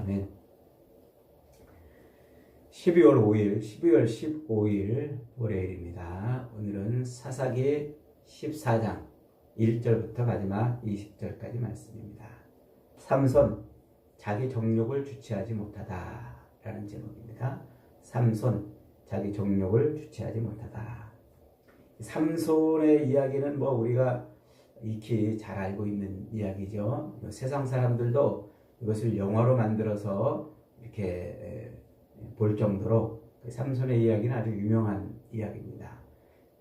아멘. 12월 15일 월요일입니다. 오늘은 사사기 14장 1절부터 마지막 20절까지 말씀입니다. 삼손, 자기 정욕을 주체하지 못하다 라는 제목입니다. 삼손, 자기 정욕을 주체하지 못하다. 삼손의 이야기는 우리가 익히 잘 알고 있는 이야기죠. 세상 사람들도 이것을 영화로 만들어서 이렇게 볼 정도로 삼손의 이야기는 아주 유명한 이야기입니다.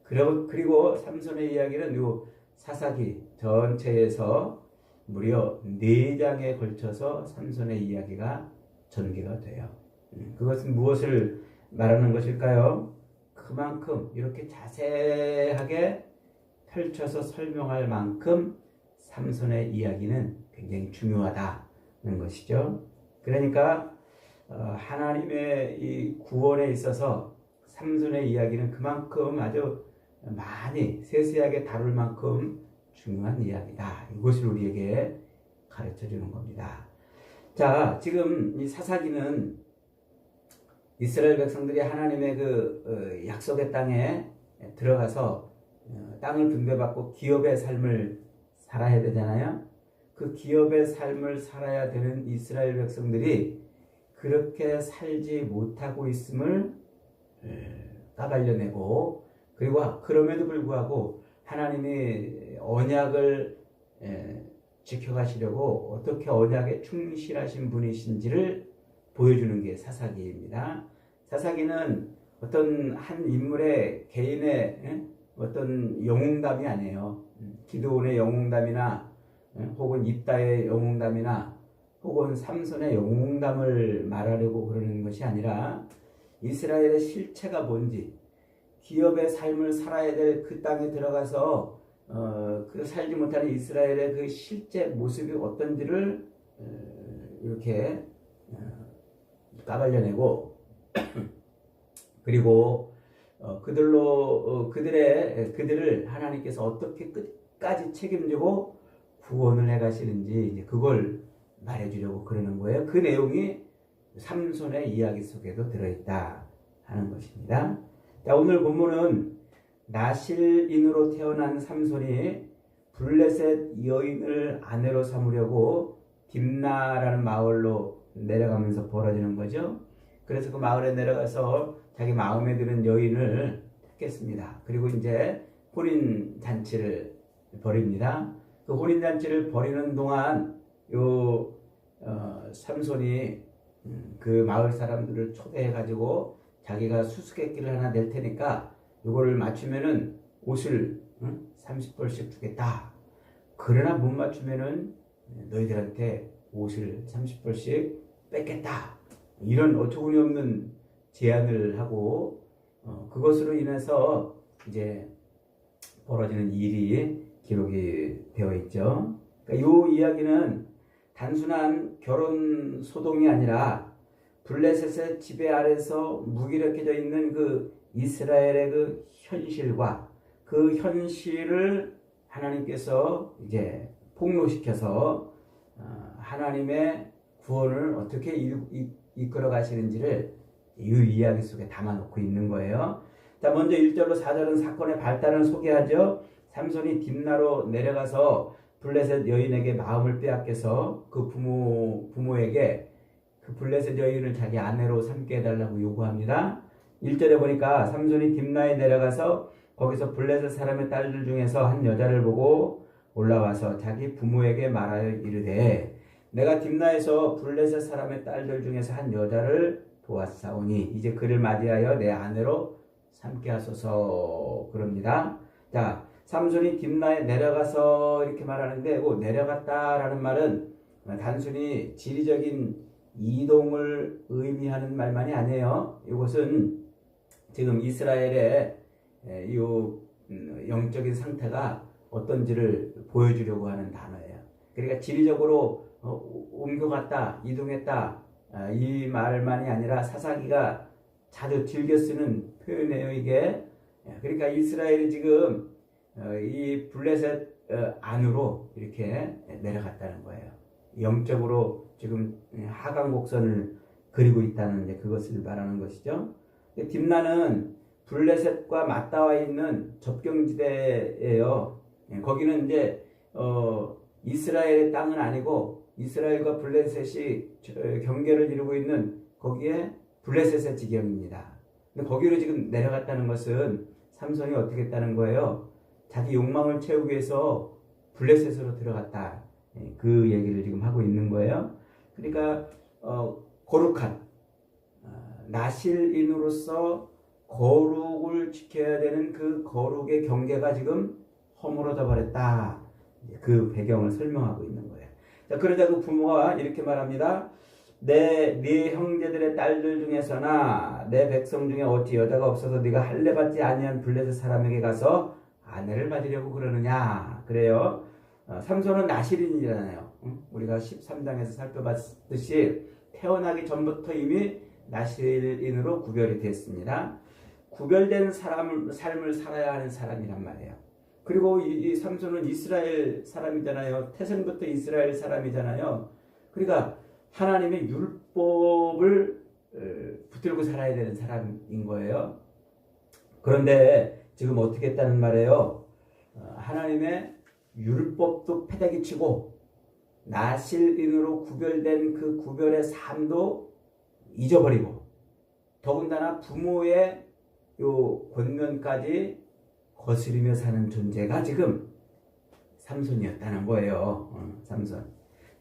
그리고 삼손의 이야기는 이 사사기 전체에서 무려 4장에 걸쳐서 삼손의 이야기가 전개가 돼요. 그것은 무엇을 말하는 것일까요? 그만큼 이렇게 자세하게 펼쳐서 설명할 만큼 삼손의 이야기는 굉장히 중요하다는 것이죠. 그러니까 하나님의 이 구원에 있어서 삼손의 이야기는 그만큼 아주 많이 세세하게 다룰 만큼 중요한 이야기다. 이것을 우리에게 가르쳐 주는 겁니다. 자, 지금 이 사사기는 이스라엘 백성들이 하나님의 그 약속의 땅에 들어가서 땅을 분배받고 기업의 삶을 살아야 되잖아요. 그 기업의 삶을 살아야 되는 이스라엘 백성들이 그렇게 살지 못하고 있음을 까발려내고, 그리고 그럼에도 불구하고 하나님이 언약을 지켜가시려고 어떻게 언약에 충실하신 분이신지를 보여주는 게 사사기입니다. 사사기는 어떤 한 인물의 개인의 어떤 영웅담이 아니에요. 기드온의 영웅담이나 혹은 입다의 영웅담이나 혹은 삼손의 영웅담을 말하려고 그러는 것이 아니라 이스라엘의 실체가 뭔지, 기업의 삶을 살아야 될 그 땅에 들어가서 그 살지 못하는 이스라엘의 그 실제 모습이 어떤지를 이렇게 까발려내고 그리고 그들을 하나님께서 어떻게 끝까지 책임지고 구원을 해가시는지 이제 그걸 말해주려고 그러는 거예요. 그 내용이 삼손의 이야기 속에도 들어있다 하는 것입니다. 자, 오늘 본문은 나실인으로 태어난 삼손이 블레셋 여인을 아내로 삼으려고 딥나라는 마을로 내려가면서 벌어지는 거죠. 그래서 그 마을에 내려가서 자기 마음에 드는 여인을 택했습니다. 그리고 이제 혼인 잔치를 벌입니다. 그 혼인 잔치를 벌이는 동안 삼손이 그 마을 사람들을 초대해 가지고 자기가 수수께끼를 하나 낼 테니까 이거를 맞추면은 옷을 30벌씩 주겠다. 그러나 못 맞추면은 너희들한테 옷을 30벌씩 뺏겠다. 이런 어처구니 없는 제안을 하고 그것으로 인해서 이제 벌어지는 일이 기록이 되어 있죠. 그러니까 이 이야기는 단순한 결혼 소동이 아니라 블레셋의 지배 아래서 무기력해져 있는 그 이스라엘의 그 현실과 그 현실을 하나님께서 이제 폭로시켜서 하나님의 구원을 어떻게 이끌어 가시는지를 이 이야기 속에 담아놓고 있는 거예요. 자, 먼저 1절로 4절은 사건의 발단을 소개하죠. 삼손이 딥나로 내려가서 블레셋 여인에게 마음을 빼앗겨서 그 부모에게 그 블레셋 여인을 자기 아내로 삼게 해달라고 요구합니다. 1절에 보니까 삼손이 딥나에 내려가서 거기서 블레셋 사람의 딸들 중에서 한 여자를 보고 올라와서 자기 부모에게 말하여 이르되 내가 딥나에서 블레셋 사람의 딸들 중에서 한 여자를 보았사오니 이제 그를 맞이하여 내 아내로 삼게 하소서 그럽니다. 자, 삼손이 딥나에 내려가서 이렇게 말하는데 내려갔다라는 말은 단순히 지리적인 이동을 의미하는 말만이 아니에요. 이것은 지금 이스라엘의 이 영적인 상태가 어떤지를 보여주려고 하는 단어예요. 그러니까 지리적으로 옮겨갔다, 이동했다 이 말만이 아니라 사사기가 자주 즐겨 쓰는 표현이에요, 이게. 그러니까 이스라엘이 지금 이 블레셋 안으로 이렇게 내려갔다는 거예요. 영적으로 지금 하강 곡선을 그리고 있다는 이제 그것을 말하는 것이죠. 딥나는 블레셋과 맞닿아 있는 접경지대예요. 거기는 이제 이스라엘의 땅은 아니고 이스라엘과 블레셋이 경계를 이루고 있는 거기에 블레셋의 지경입니다. 근데 거기로 지금 내려갔다는 것은 삼손이 어떻게 했다는 거예요? 자기 욕망을 채우기 위해서 블레셋으로 들어갔다. 그 얘기를 지금 하고 있는 거예요. 그러니까 거룩한 나실인으로서 거룩을 지켜야 되는 그 거룩의 경계가 지금 허물어져 버렸다. 그 배경을 설명하고 있는 거예요. 자, 그러자 그 부모가 이렇게 말합니다. 네 형제들의 딸들 중에서나 내 백성 중에 어찌 여자가 없어서 네가 할례 받지 아니한 블레셋 사람에게 가서 아내를 맞으려고 그러느냐. 그래요. 삼손은 나실인이잖아요. 우리가 13장에서 살펴봤듯이 태어나기 전부터 이미 나실인으로 구별이 됐습니다. 구별된 삶을 살아야 하는 사람이란 말이에요. 그리고 이 삼손은 이스라엘 사람이잖아요. 태생부터 이스라엘 사람이잖아요. 그러니까 하나님의 율법을 붙들고 살아야 되는 사람인 거예요. 그런데 지금 어떻게 했다는 말이에요? 하나님의 율법도 패대기 치고 나실인으로 구별된 그 구별의 삶도 잊어버리고 더군다나 부모의 요 권면까지 거스리며 사는 존재가 지금 삼손이었다는 거예요. 삼손.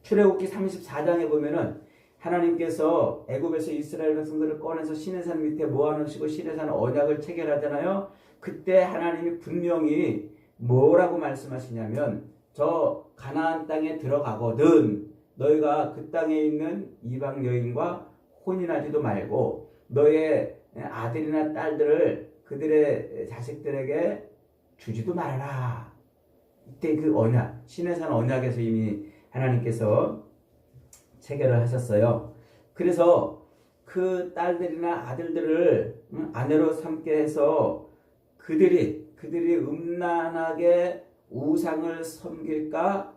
출애굽기 34장에 보면은 하나님께서 애굽에서 이스라엘 백성들을 꺼내서 시내산 밑에 모아놓으시고 시내산 언약을 체결하잖아요. 그때 하나님이 분명히 뭐라고 말씀하시냐면 저 가나안 땅에 들어가거든 너희가 그 땅에 있는 이방 여인과 혼인하지도 말고 너의 아들이나 딸들을 그들의 자식들에게 주지도 말아라. 이때 그 언약, 시내산 언약에서 이미 하나님께서 체결을 하셨어요. 그래서 그 딸들이나 아들들을 아내로 삼게 해서 그들이 음란하게 우상을 섬길까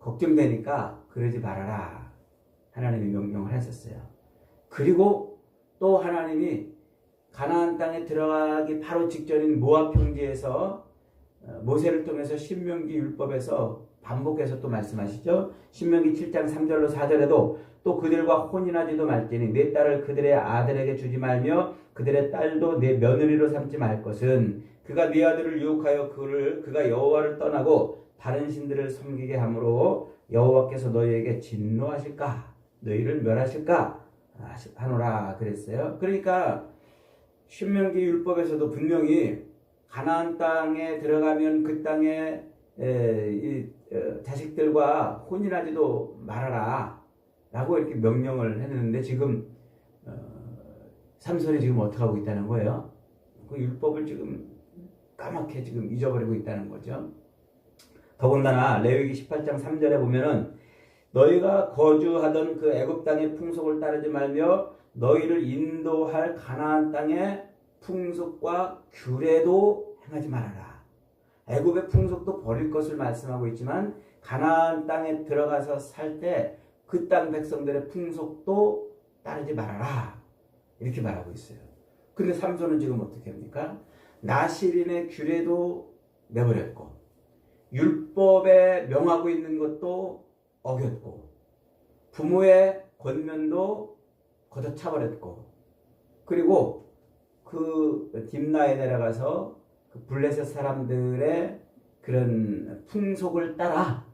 걱정되니까 그러지 말아라. 하나님이 명령을 하셨어요. 그리고 또 하나님이 가나안 땅에 들어가기 바로 직전인 모압 평지에서 모세를 통해서 신명기 율법에서 반복해서 또 말씀하시죠. 신명기 7장 3절로 4절에도 또 그들과 혼인하지도 말지니 내 딸을 그들의 아들에게 주지 말며 그들의 딸도 내 며느리로 삼지 말 것은 그가 네 아들을 유혹하여 그가 여호와를 떠나고 다른 신들을 섬기게 함으로 여호와께서 너희에게 진노하실까 너희를 멸하실까 하노라 그랬어요. 그러니까 신명기 율법에서도 분명히 가나안 땅에 들어가면 그 땅에 자식들과 혼인하지도 말아라 라고 이렇게 명령을 했는데 지금 삼손이 지금 어떻게 하고 있다는 거예요? 그 율법을 지금 까맣게 지금 잊어버리고 있다는 거죠. 더군다나 레위기 18장 3절에 보면은 너희가 거주하던 그 애굽 땅의 풍속을 따르지 말며 너희를 인도할 가나안 땅의 풍속과 규례도 행하지 말아라. 애굽의 풍속도 버릴 것을 말씀하고 있지만 가나안 땅에 들어가서 살 때 그 땅 백성들의 풍속도 따르지 말아라. 이렇게 말하고 있어요. 근데 삼손은 지금 어떻게 합니까? 나실인의 규례도 내버렸고 율법에 명하고 있는 것도 어겼고 부모의 권면도 걷어차버렸고 그리고 그 딥나에 내려가서 그 블레셋 사람들의 그런 풍속을 따라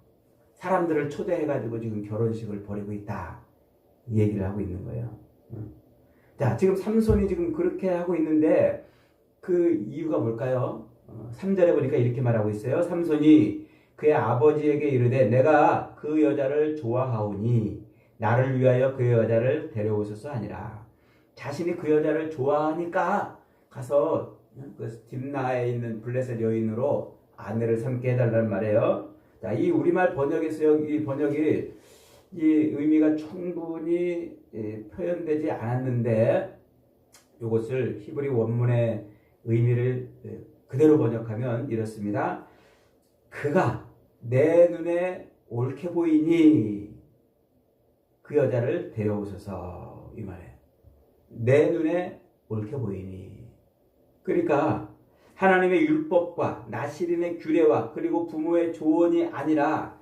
사람들을 초대해가지고 지금 결혼식을 벌이고 있다. 이 얘기를 하고 있는 거예요. 자, 지금 삼손이 지금 그렇게 하고 있는데 그 이유가 뭘까요? 3절에 보니까 이렇게 말하고 있어요. 삼손이 그의 아버지에게 이르되 내가 그 여자를 좋아하오니 나를 위하여 그 여자를 데려오소서 하니라. 자신이 그 여자를 좋아하니까 가서 그 딥나에 있는 블레셋 여인으로 아내를 삼게 해달라는 말이에요. 자, 이 우리말 번역에서 이 번역이 이 의미가 충분히 표현되지 않았는데 이것을 히브리 원문의 의미를 그대로 번역하면 이렇습니다. 그가 내 눈에 옳게 보이니 그 여자를 데려오소서 이 말이에요. 내 눈에 옳게 보이니. 그러니까 하나님의 율법과 나시린의 규례와 그리고 부모의 조언이 아니라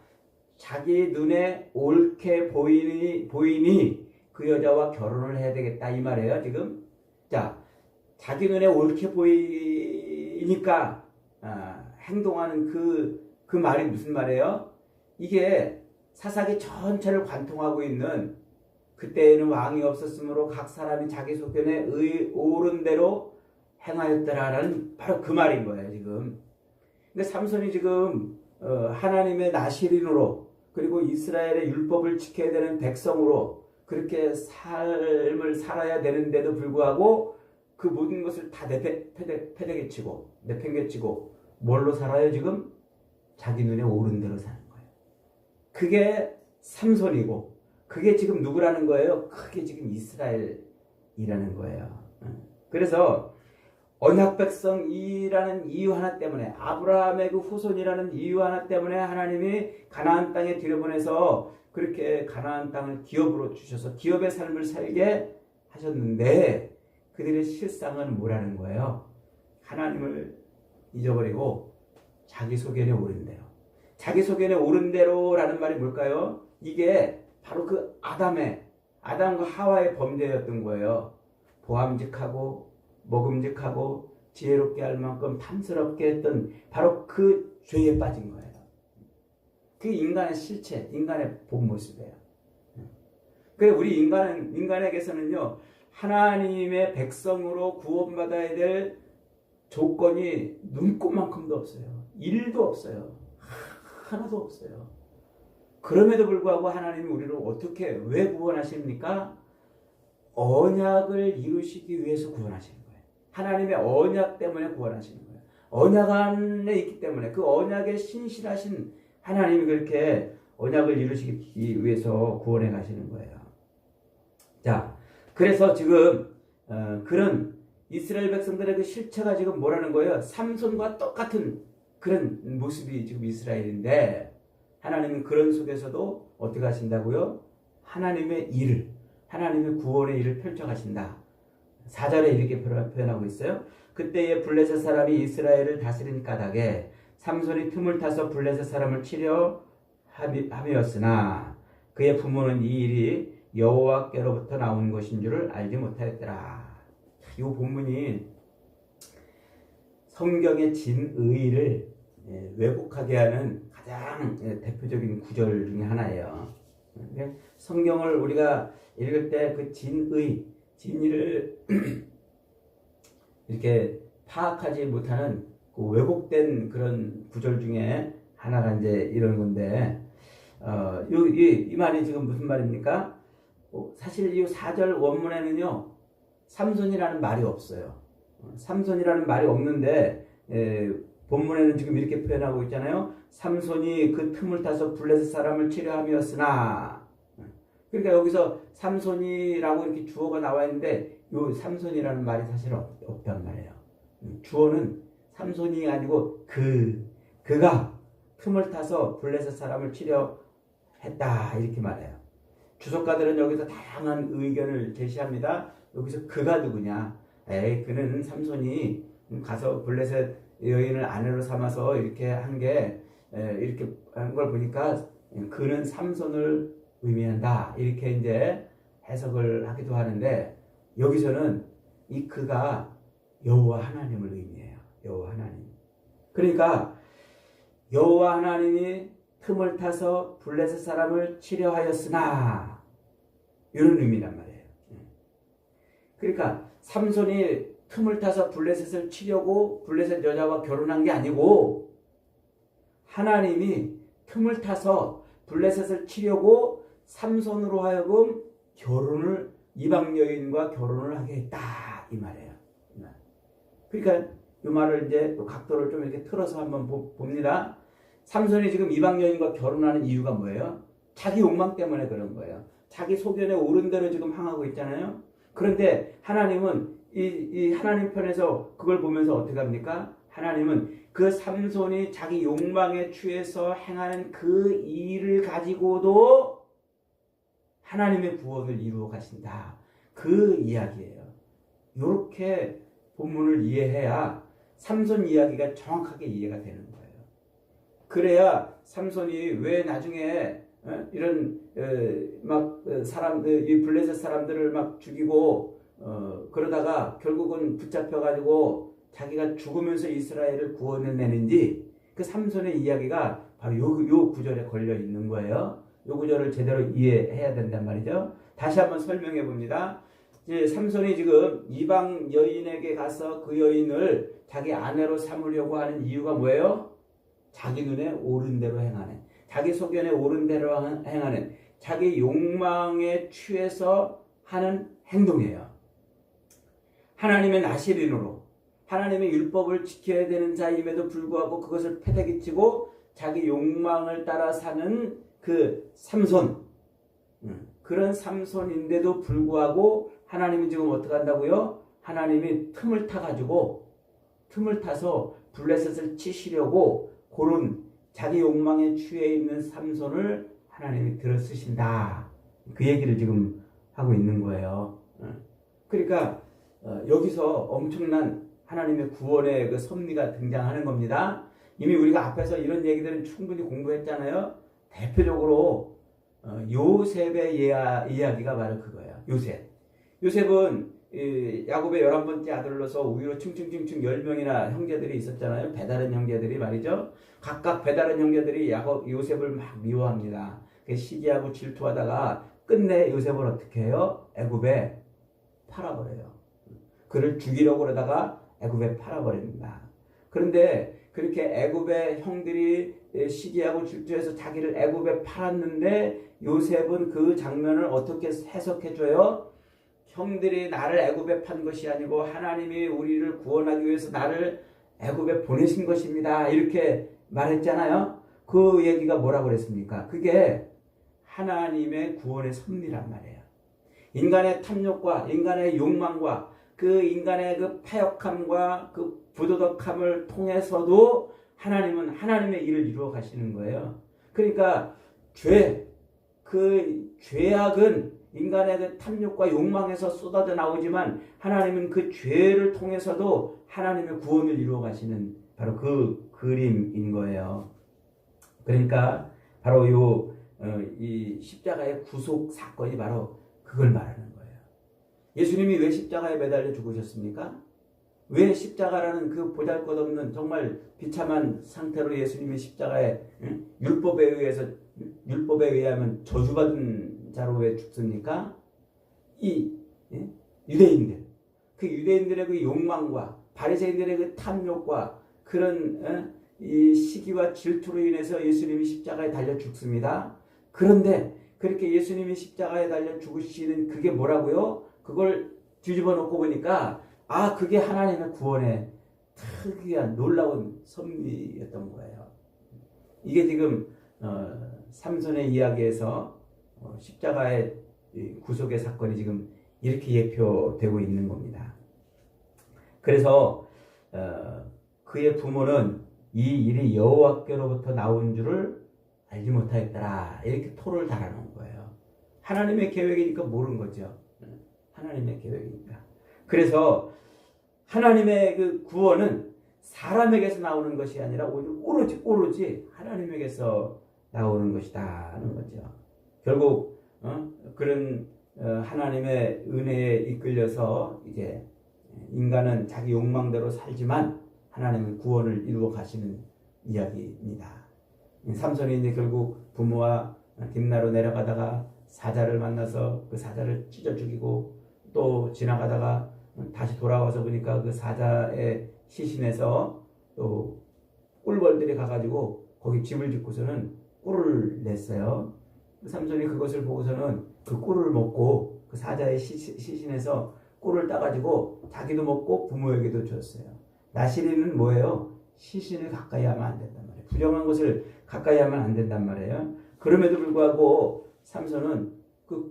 자기 눈에 옳게 보이니 그 여자와 결혼을 해야 되겠다 이 말이에요. 지금 자, 자기 눈에 옳게 보이니까 행동하는 그 말이 무슨 말이에요? 이게 사사기 전체를 관통하고 있는, 그때에는 왕이 없었으므로 각 사람이 자기 소견에 옳은 대로 행하였더라라는 바로 그 말인 거예요. 지금 근데 삼손이 지금 하나님의 나시린으로 그리고 이스라엘의 율법을 지켜야 되는 백성으로 그렇게 삶을 살아야 되는데도 불구하고 그 모든 것을 다 내팽개치고 뭘로 살아요? 지금 자기 눈에 옳은 대로 사는 거예요. 그게 삼손이고 그게 지금 누구라는 거예요? 그게 지금 이스라엘이라는 거예요. 그래서 언약 백성이라는 이유 하나 때문에, 아브라함의 그 후손이라는 이유 하나 때문에 하나님이 가나안 땅에 들여보내서 그렇게 가나안 땅을 기업으로 주셔서 기업의 삶을 살게 하셨는데 그들의 실상은 뭐라는 거예요? 하나님을 잊어버리고 자기 소견에 오른 대로. 자기 소견에 오른 대로라는 말이 뭘까요? 이게 바로 그 아담과 하와의 범죄였던 거예요. 보암직하고 먹음직하고 지혜롭게 할 만큼 탐스럽게 했던 바로 그 죄에 빠진 거예요. 그게 인간의 실체, 인간의 본 모습이에요. 그래 우리 인간에게서는요, 하나님의 백성으로 구원받아야 될 조건이 눈꼽만큼도 없어요. 일도 없어요. 하나도 없어요. 그럼에도 불구하고 하나님이 우리를 어떻게, 왜 구원하십니까? 언약을 이루시기 위해서 구원하시는 거예요. 하나님의 언약 때문에 구원하시는 거예요. 언약 안에 있기 때문에, 그 언약에 신실하신 하나님이 그렇게 언약을 이루시기 위해서 구원해 가시는 거예요. 자, 그래서 지금 그런 이스라엘 백성들의 그 실체가 지금 뭐라는 거예요? 삼손과 똑같은 그런 모습이 지금 이스라엘인데, 하나님은 그런 속에서도 어떻게 하신다고요? 하나님의 구원의 일을 펼쳐가신다. 4절에 이렇게 표현하고 있어요. 그때에 블레셋 사람이 이스라엘을 다스린 까닭에 삼손이 틈을 타서 블레셋 사람을 치려 함이었으나 그의 부모는 이 일이 여호와께로부터 나온 것인 줄을 알지 못하였더라. 이 본문이 성경의 진의를 왜곡하게 하는 가장 대표적인 구절 중에 하나예요. 성경을 우리가 읽을 때 그 진의를 이렇게 파악하지 못하는 그 왜곡된 그런 구절 중에 하나가 이제 이런 건데, 이 말이 지금 무슨 말입니까? 사실 이 4절 원문에는요, 삼손이라는 말이 없어요. 삼손이라는 말이 없는데, 본문에는 지금 이렇게 표현하고 있잖아요. 삼손이 그 틈을 타서 블레셋 사람을 치려 함이었으나. 그러니까 여기서 삼손이라고 이렇게 주어가 나와 있는데, 요 삼손이라는 말이 사실 없단 말이에요. 주어는 삼손이 아니고 그가 틈을 타서 블레셋 사람을 치려 했다, 이렇게 말해요. 주석가들은 여기서 다양한 의견을 제시합니다. 여기서 그가 누구냐? 그는 삼손이 가서 블레셋 여인을 아내로 삼아서 이렇게 이렇게 한 걸 보니까 그는 삼손을 의미한다, 이렇게 이제 해석을 하기도 하는데, 여기서는 이 그가 여호와 하나님을 의미해요. 여호와 하나님. 그러니까 여호와 하나님이 틈을 타서 블레셋 사람을 치려 하였으나, 이런 의미란 말이에요. 그러니까 삼손이 틈을 타서 블레셋을 치려고 블레셋 여자와 결혼한 게 아니고, 하나님이 틈을 타서 블레셋을 치려고 삼손으로 하여금 이방 여인과 결혼을 하게 했다, 이 말이에요. 그러니까 이 말을 이제 각도를 좀 이렇게 틀어서 한번 봅니다. 삼손이 지금 이방 여인과 결혼하는 이유가 뭐예요? 자기 욕망 때문에 그런 거예요. 자기 소견에 오른 대로 지금 항하고 있잖아요. 그런데 하나님은 이 하나님 편에서 그걸 보면서 어떻게 합니까? 하나님은 그 삼손이 자기 욕망에 취해서 행하는 그 일을 가지고도 하나님의 구원을 이루어 가신다. 그 이야기예요. 이렇게 본문을 이해해야 삼손 이야기가 정확하게 이해가 되는 거예요. 그래야 삼손이 왜 나중에 이런 막 사람들, 이 블레셋 사람들을 막 죽이고 그러다가 결국은 붙잡혀가지고 자기가 죽으면서 이스라엘을 구원해내는지 그 삼손의 이야기가 바로 요 구절에 걸려 있는 거예요. 요 구절을 제대로 이해해야 된단 말이죠. 다시 한번 설명해 봅니다. 이제 삼손이 지금 이방 여인에게 가서 그 여인을 자기 아내로 삼으려고 하는 이유가 뭐예요? 자기 눈에 옳은 대로 행하는, 자기 소견에 옳은 대로 행하는, 자기 욕망에 취해서 하는 행동이에요. 하나님의 나시린으로 하나님의 율법을 지켜야 되는 자임에도 불구하고 그것을 패대기치고 자기 욕망을 따라 사는 그 삼손, 그런 삼손인데도 불구하고 하나님이 지금 어떻게 한다고요? 하나님이 틈을 타서 블레셋을 치시려고 그런 자기 욕망에 취해 있는 삼손을 하나님이 들어쓰신다. 그 얘기를 지금 하고 있는 거예요. 그러니까 여기서 엄청난 하나님의 구원의 그 섭리가 등장하는 겁니다. 이미 우리가 앞에서 이런 얘기들은 충분히 공부했잖아요. 대표적으로 요셉의 이야기가 바로 그거예요. 요셉은 야곱의 11번째 아들로서 위로 층층층층 10명이나 형제들이 있었잖아요. 배다른 형제들이 말이죠. 각각 배다른 형제들이 요셉을 막 미워합니다. 시기하고 질투하다가 끝내 요셉을 어떻게 해요? 애굽에 팔아버려요. 그를 죽이려고 그러다가 애굽에 팔아버립니다. 그런데 그렇게 애굽의 형들이 시기하고 질투해서 자기를 애굽에 팔았는데 요셉은 그 장면을 어떻게 해석해줘요? 형들이 나를 애굽에 판 것이 아니고 하나님이 우리를 구원하기 위해서 나를 애굽에 보내신 것입니다. 이렇게 말했잖아요. 그 얘기가 뭐라고 그랬습니까? 그게 하나님의 구원의 섭리란 말이에요. 인간의 탐욕과 인간의 욕망과 그 인간의 그 파역함과 그 부도덕함을 통해서도 하나님은 하나님의 일을 이루어 가시는 거예요. 그러니까 그 죄악은 인간의 그 탐욕과 욕망에서 쏟아져 나오지만 하나님은 그 죄를 통해서도 하나님의 구원을 이루어 가시는 바로 그 그림인 거예요. 그러니까 바로 이 십자가의 구속 사건이 바로 그걸 말하는 거예요. 예수님이 왜 십자가에 매달려 죽으셨습니까? 왜 십자가라는 그 보잘것없는 정말 비참한 상태로 예수님이 십자가에 율법에 의하면 저주받은 자로 왜 죽습니까? 유대인들의 그 욕망과 바리새인들의 그 탐욕과 그런 이 시기와 질투로 인해서 예수님이 십자가에 달려 죽습니다. 그런데 그렇게 예수님이 십자가에 달려 죽으시는 그게 뭐라고요? 그걸 뒤집어 놓고 보니까 그게 하나님의 구원의 특이한 놀라운 섭리였던 거예요. 이게 지금 삼손의 이야기에서 십자가의 구속의 사건이 지금 이렇게 예표되고 있는 겁니다. 그래서 그의 부모는 이 일이 여호와께로부터 나온 줄을 알지 못하였더라. 이렇게 토를 달아놓은 거예요. 하나님의 계획이니까 모르는 거죠. 하나님의 계획이니까. 그래서 하나님의 그 구원은 사람에게서 나오는 것이 아니라 오로지 하나님에게서 나오는 것이다 하는 거죠. 결국 그런 하나님의 은혜에 이끌려서 이제 인간은 자기 욕망대로 살지만 하나님은 구원을 이루어 가시는 이야기입니다. 삼손이 이제 결국 부모와 딥나로 내려가다가 사자를 만나서 그 사자를 찢어 죽이고 또 지나가다가 다시 돌아와서 보니까 그 사자의 시신에서 또 꿀벌들이 가가지고 거기 집을 짓고서는 꿀을 냈어요. 삼손이 그것을 보고서는 그 꿀을 먹고 그 사자의 시신에서 꿀을 따가지고 자기도 먹고 부모에게도 줬어요. 나시린은 뭐예요? 시신을 가까이 하면 안 된단 말이에요. 부정한 것을 가까이 하면 안 된단 말이에요. 그럼에도 불구하고 삼손은 그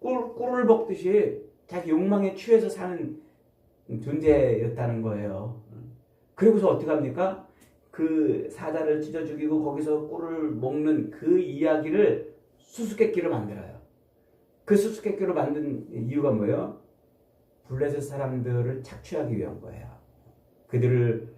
꿀을 먹듯이 자기 욕망에 취해서 사는 존재였다는 거예요. 그리고서 어떻게 합니까? 그 사자를 찢어 죽이고 거기서 꿀을 먹는 그 이야기를 수수께끼를 만들어요. 그 수수께끼로 만든 이유가 뭐예요? 블레셋 사람들을 착취하기 위한 거예요. 그들을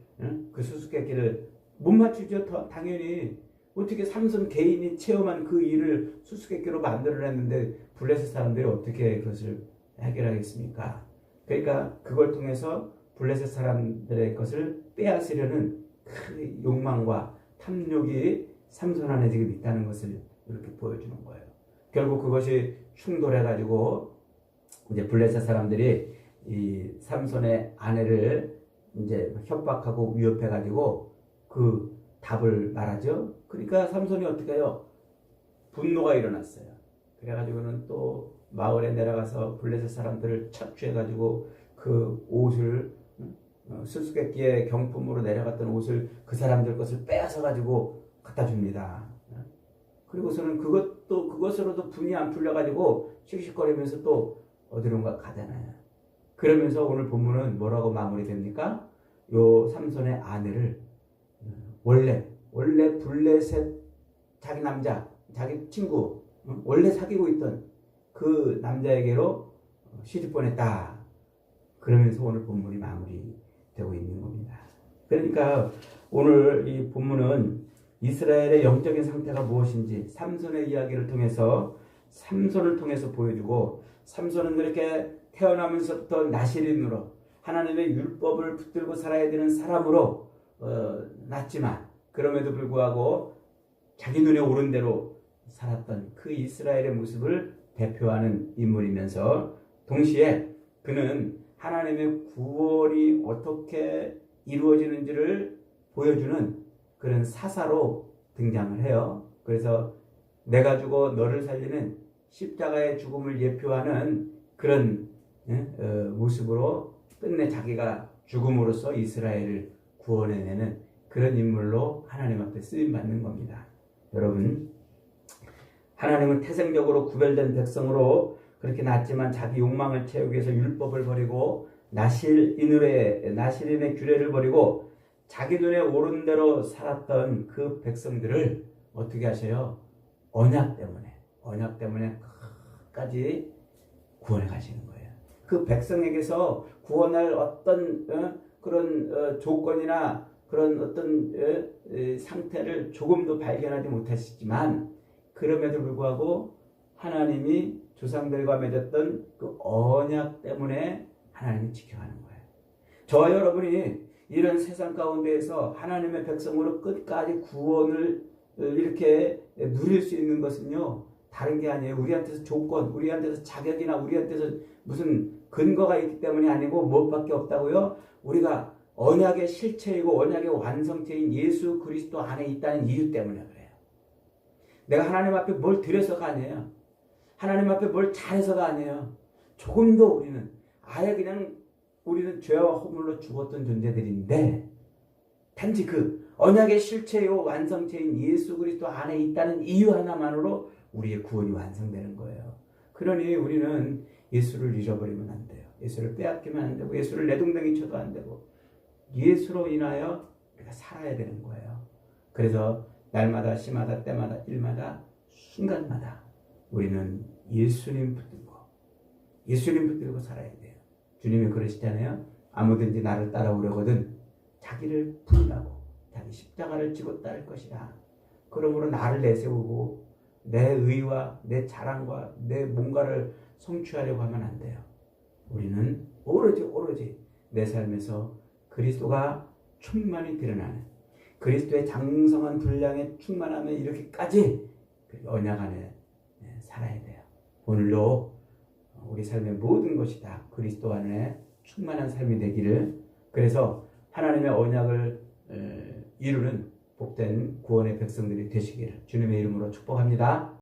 그 수수께끼를 못 맞추죠. 당연히 어떻게 삼손 개인이 체험한 그 일을 수수께끼로 만들어냈는데 블레셋 사람들이 어떻게 그것을 해결하겠습니까? 그러니까 그걸 통해서 블레셋 사람들의 것을 빼앗으려는 그 욕망과 탐욕이 삼손 안에 지금 있다는 것을 이렇게 보여주는 거예요. 결국 그것이 충돌해가지고 이제 블레셋 사람들이 이 삼손의 아내를 이제 협박하고 위협해가지고 그 답을 말하죠. 그러니까 삼손이 어떻게 해요? 분노가 일어났어요. 그래가지고는 또 마을에 내려가서 블레셋 사람들을 착취해가지고 그 옷을 수수께끼의 경품으로 내려갔던 옷을 그 사람들 것을 빼앗아가지고 갖다 줍니다. 그리고서는 그것으로도 분이 안 풀려가지고 씩씩거리면서 또 어디론가 가잖아요. 그러면서 오늘 본문은 뭐라고 마무리됩니까? 요 삼손의 아내를 원래 블레셋 자기 남자, 자기 친구, 원래 사귀고 있던 그 남자에게로 시집 보냈다. 그러면서 오늘 본문이 마무리되고 있는 겁니다. 그러니까 오늘 이 본문은 이스라엘의 영적인 상태가 무엇인지 삼손의 이야기를 통해서 삼손을 통해서 보여주고, 삼손은 그렇게 태어나면서부터 나실인으로 하나님의 율법을 붙들고 살아야 되는 사람으로 났지만 그럼에도 불구하고 자기 눈에 오른 대로 살았던 그 이스라엘의 모습을 대표하는 인물이면서 동시에 그는 하나님의 구원이 어떻게 이루어지는지를 보여주는 그런 사사로 등장을 해요. 그래서 내가 죽어 너를 살리는 십자가의 죽음을 예표하는 그런 모습으로 끝내 자기가 죽음으로써 이스라엘을 구원해내는 그런 인물로 하나님 앞에 쓰임받는 겁니다. 여러분, 하나님은 태생적으로 구별된 백성으로 그렇게 낳았지만 자기 욕망을 채우기 위해서 율법을 버리고 나실인의 규례를 버리고 자기 눈에 오른 대로 살았던 그 백성들을 어떻게 하셔요? 언약 때문에 끝까지 구원해 가시는 거예요. 그 백성에게서 구원할 어떤 그런 조건이나 그런 어떤 상태를 조금도 발견하지 못하시지만 그럼에도 불구하고 하나님이 조상들과 맺었던 그 언약 때문에 하나님이 지켜가는 거예요. 저와 여러분이 이런 세상 가운데에서 하나님의 백성으로 끝까지 구원을 이렇게 누릴 수 있는 것은요, 다른 게 아니에요. 우리한테서 조건, 우리한테서 자격이나 우리한테서 무슨 근거가 있기 때문이 아니고 무엇밖에 없다고요? 우리가 언약의 실체이고 언약의 완성체인 예수 그리스도 안에 있다는 이유 때문에 그래요. 내가 하나님 앞에 뭘 드려서가 아니에요. 하나님 앞에 뭘 잘해서가 아니에요. 조금도 우리는 아예 그냥 우리는 죄와 허물로 죽었던 존재들인데 단지 그 언약의 실체요 완성체인 예수 그리스도 안에 있다는 이유 하나만으로 우리의 구원이 완성되는 거예요. 그러니 우리는 예수를 잃어버리면 안 돼요. 예수를 빼앗기면 안 되고 예수를 내동댕이 쳐도 안 되고 예수로 인하여 우리가 살아야 되는 거예요. 그래서 날마다 시마다 때마다 일마다 순간마다 우리는 예수님 붙들고 살아야 돼요. 주님이 그러시잖아요. 아무든지 나를 따라오려거든 자기를 부인하고 자기 십자가를 지고 따를 것이라. 그러므로 나를 내세우고 내 의와 내 자랑과 내 뭔가를 성취하려고 하면 안 돼요. 우리는 오로지 내 삶에서 그리스도가 충만히 드러나는 그리스도의 장성한 분량의 충만함에 이렇게까지 언약 안에 살아야 돼요. 오늘도 우리 삶의 모든 것이 다 그리스도 안에 충만한 삶이 되기를, 그래서 하나님의 언약을 이루는 복된 구원의 백성들이 되시기를 주님의 이름으로 축복합니다.